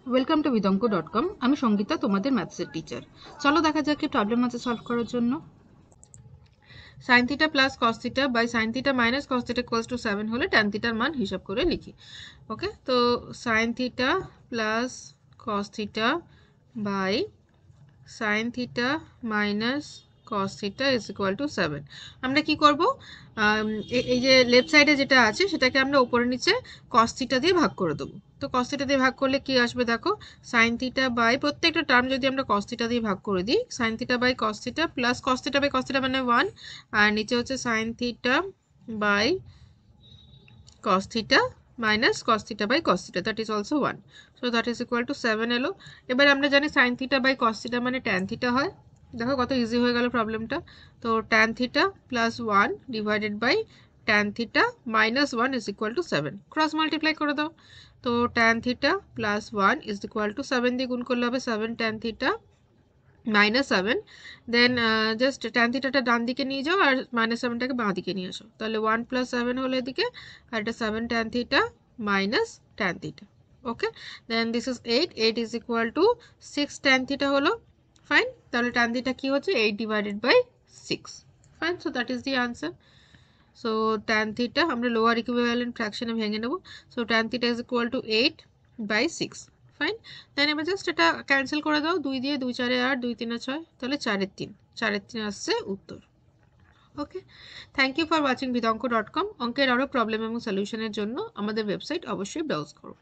Welcome to vidonko.com। আমি সঙ্গীতা, তোমাদের ম্যাথসের teacher. চলো দেখা যাক কি প্রবলেম আছে সলভ করার জন্য। sin theta plus cos theta by sin theta minus cos theta equals to 7 হলে tan থিটার মান হিসাব করে লিখি। ওকে, তো sin theta plus cos theta by sin theta minus cos theta is equal to 7। আমরা কি করব, এই যে লেফট সাইডে যেটা আছে সেটাকে আমরা উপরে নিচে cos থিটা দিয়ে ভাগ করে দেবো। তো cos থিটা দিয়ে ভাগ করলে কি আসবে দেখো, sin থিটা বাই প্রত্যেকটা টার্ম যদি আমরা cos থিটা দিয়ে ভাগ করে দিই, sin theta by cos theta plus cos theta by cos theta মানে 1, আর নিচে হচ্ছে sin theta by cos theta minus cos theta by cos theta, that is also 1, so that is equal to 7 এলো। এবার আমরা জানি sin theta by cos theta মানে tan theta হয়। দেখো কত ইজি হয়ে গেল প্রবলেমটা। তো tan theta plus 1 divided by tan theta minus 1 is equal to 7, cross multiply করে দাও। তো tan theta plus 1 is equal to 7 দিয়ে গুণ করলে হবে 7 tan theta মাইনাস 7, দেন জাস্ট ট্যান থিটাটা ডান দিকে নিয়ে যাও আর মাইনাস 7টাকে বাঁ দিকে নিয়ে আসো, তাহলে 1 প্লাস 7 হলো এদিকে, আর এটা 7 tan theta minus tan theta. Okay, then this is 8 is equal to 6 tan theta হলো। ফাইন, তাহলে ট্যান থিটা কি হচ্ছে 8 divided by 6। Fine, so that is the answer. So tan theta আমরা লোয়ার ইকুইভ্যালেন্ট ফ্র্যাকশনে ভেঙে নেব। So tan theta is equal to 8 by 6। Fine, then এবার just এটা ক্যান্সেল করে দাও, 2 দিয়ে 2 4 8, 2 3 6, তাহলে 4 3, 4 3 আসছে উত্তর। Okay, thank you for watching vidonko.com। অঙ্কের আরও প্রবলেম এবং সলিউশনের জন্য আমাদের ওয়েবসাইট অবশ্যই ব্রাউজ করো।